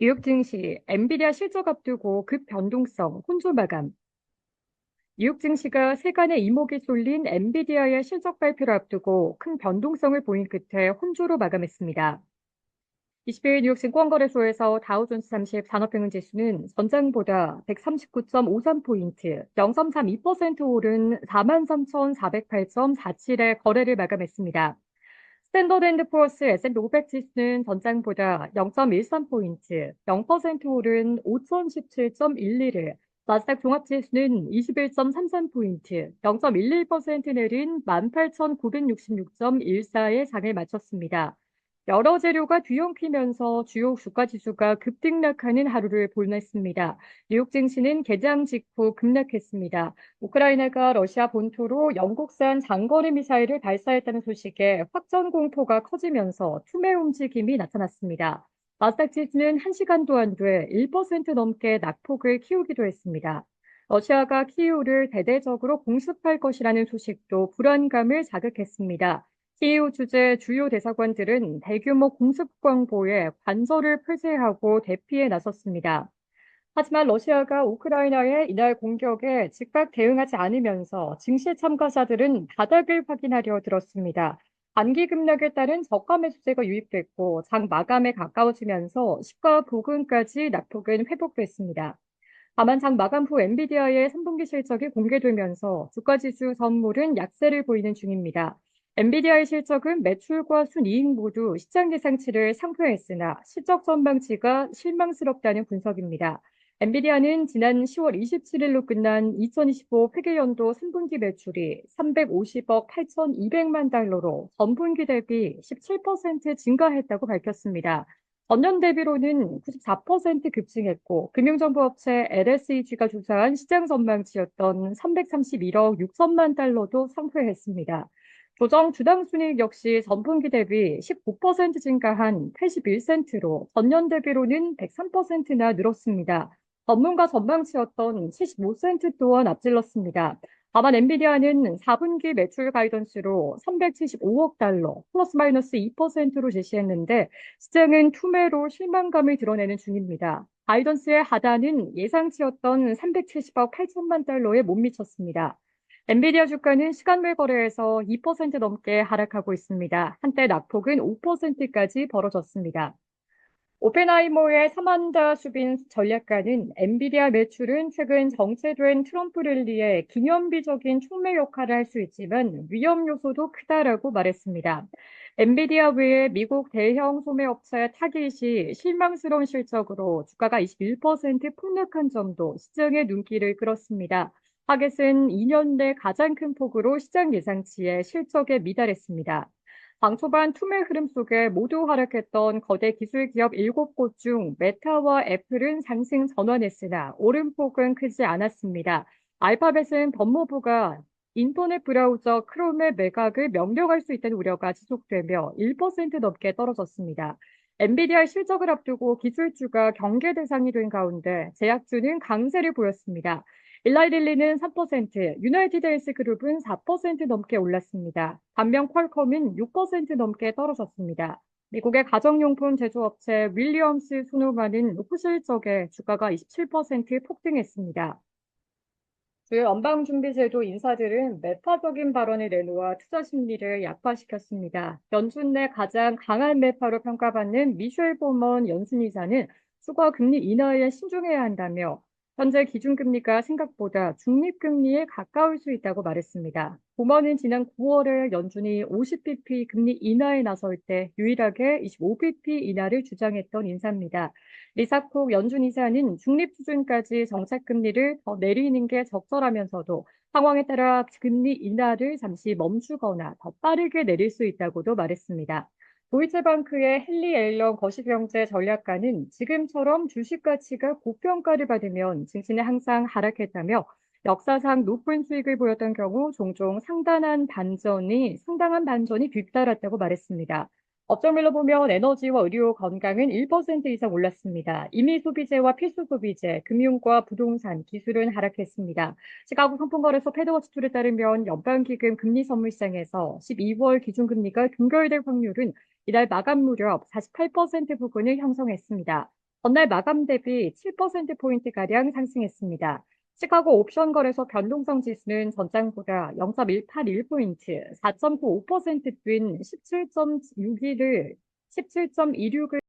뉴욕 증시, 엔비디아 실적 앞두고 급변동성, 혼조 마감. 뉴욕 증시가 세간의 이목이 쏠린 엔비디아의 실적 발표를 앞두고 큰 변동성을 보인 끝에 혼조로 마감했습니다. 20일 뉴욕 증권거래소에서 다우존스 30 산업평균지수는 전장보다 139.53포인트, 0.32% 오른 43,408.47의 거래를 마감했습니다. 스탠더드앤드푸어스 S&P 500 지수는 전장보다 0.13포인트, 0% 오른 5,017.12를, 나스닥 종합지수는 21.33포인트, 0.11% 내린 18,966.14의 장을 마쳤습니다. 여러 재료가 뒤엉키면서 주요 주가 지수가 급등락하는 하루를 보냈습니다. 뉴욕 증시는 개장 직후 급락했습니다. 우크라이나가 러시아 본토로 영국산 장거리 미사일을 발사했다는 소식에 확전 공포가 커지면서 투매 움직임이 나타났습니다. 나스닥 지수는 1시간도 안 돼 1% 넘게 낙폭을 키우기도 했습니다. 러시아가 키이우를 대대적으로 공습할 것이라는 소식도 불안감을 자극했습니다. 키이우 주재 주요 대사관들은 대규모 공습 광보에 관절을 폐쇄하고 대피에 나섰습니다. 하지만 러시아가 우크라이나의 이날 공격에 즉각 대응하지 않으면서 증시 참가자들은 바닥을 확인하려 들었습니다. 단기 급락에 따른 저가 매수세가 유입됐고 장 마감에 가까워지면서 시가 부근까지 낙폭은 회복됐습니다. 다만 장 마감 후 엔비디아의 3분기 실적이 공개되면서 주가지수 선물은 약세를 보이는 중입니다. 엔비디아의 실적은 매출과 순이익 모두 시장 예상치를 상회했으나 실적 전망치가 실망스럽다는 분석입니다. 엔비디아는 지난 10월 27일로 끝난 2025 회계연도 3분기 매출이 350억 8,200만 달러로 전분기 대비 17% 증가했다고 밝혔습니다. 전년 대비로는 94% 급증했고, 금융정보업체 LSEG가 조사한 시장 전망치였던 331억 6천만 달러도 상회했습니다. 조정 주당 순이익 역시 전분기 대비 19% 증가한 81센트로 전년 대비로는 103%나 늘었습니다. 전문가 전망치였던 75센트 또한 앞질렀습니다. 다만 엔비디아는 4분기 매출 가이던스로 375억 달러, 플러스 마이너스 2%로 제시했는데 시장은 투매로 실망감을 드러내는 중입니다. 가이던스의 하단은 예상치였던 370억 8천만 달러에 못 미쳤습니다. 엔비디아 주가는 시간외 거래에서 2% 넘게 하락하고 있습니다. 한때 낙폭은 5%까지 벌어졌습니다. 오펜하이머의 사만다 수빈 전략가는 엔비디아 매출은 최근 정체된 트럼프 랠리의 기념비적인 촉매 역할을 할 수 있지만 위험 요소도 크다라고 말했습니다. 엔비디아 외에 미국 대형 소매업체 타깃이 실망스러운 실적으로 주가가 21% 폭락한 점도 시장의 눈길을 끌었습니다. 타깃은 2년 내 가장 큰 폭으로 시장 예상치에 실적에 미달했습니다. 방 초반 투매 흐름 속에 모두 하락했던 거대 기술 기업 7곳 중 메타와 애플은 상승 전환했으나 오름폭은 크지 않았습니다. 알파벳은 법무부가 인터넷 브라우저 크롬의 매각을 명령할 수 있다는 우려가 지속되며 1% 넘게 떨어졌습니다. 엔비디아 실적을 앞두고 기술주가 경계 대상이 된 가운데 제약주는 강세를 보였습니다. 일라이릴리는 3%, 유나이티드 헬스그룹은 4% 넘게 올랐습니다. 반면 퀄컴은 6% 넘게 떨어졌습니다. 미국의 가정용품 제조업체 윌리엄스 소노마는 후실적에 주가가 27% 폭등했습니다. 주요 연방준비제도 인사들은 매파적인 발언을 내놓아 투자 심리를 약화시켰습니다. 연준 내 가장 강한 매파로 평가받는 미셸 보먼 연준이사는 추가 금리 인하에 신중해야 한다며 현재 기준금리가 생각보다 중립금리에 가까울 수 있다고 말했습니다. 보먼은 지난 9월에 연준이 50bp 금리 인하에 나설 때 유일하게 25bp 인하를 주장했던 인사입니다. 리사콕 연준 이사는 중립 수준까지 정책 금리를 더 내리는 게 적절하면서도 상황에 따라 금리 인하를 잠시 멈추거나 더 빠르게 내릴 수 있다고도 말했습니다. 도이체방크의 헨리 앨런 거시경제 전략가는 지금처럼 주식 가치가 고평가를 받으면 증시는 항상 하락했다며 역사상 높은 수익을 보였던 경우 종종 상당한 반전이 뒤따랐다고 말했습니다. 업종별로 보면 에너지와 의료, 건강은 1% 이상 올랐습니다. 임의 소비재와 필수 소비재, 금융과 부동산, 기술은 하락했습니다. 시카고 상품거래소 패드워치툴에 따르면 연방기금 금리 선물 시장에서 12월 기준금리가 동결될 확률은 이달 마감 무렵 48% 부근을 형성했습니다. 전날 마감 대비 7%포인트가량 상승했습니다. 시카고 옵션 거래소 변동성 지수는 전장보다 0.181포인트, 4.95% 뛴 17.26을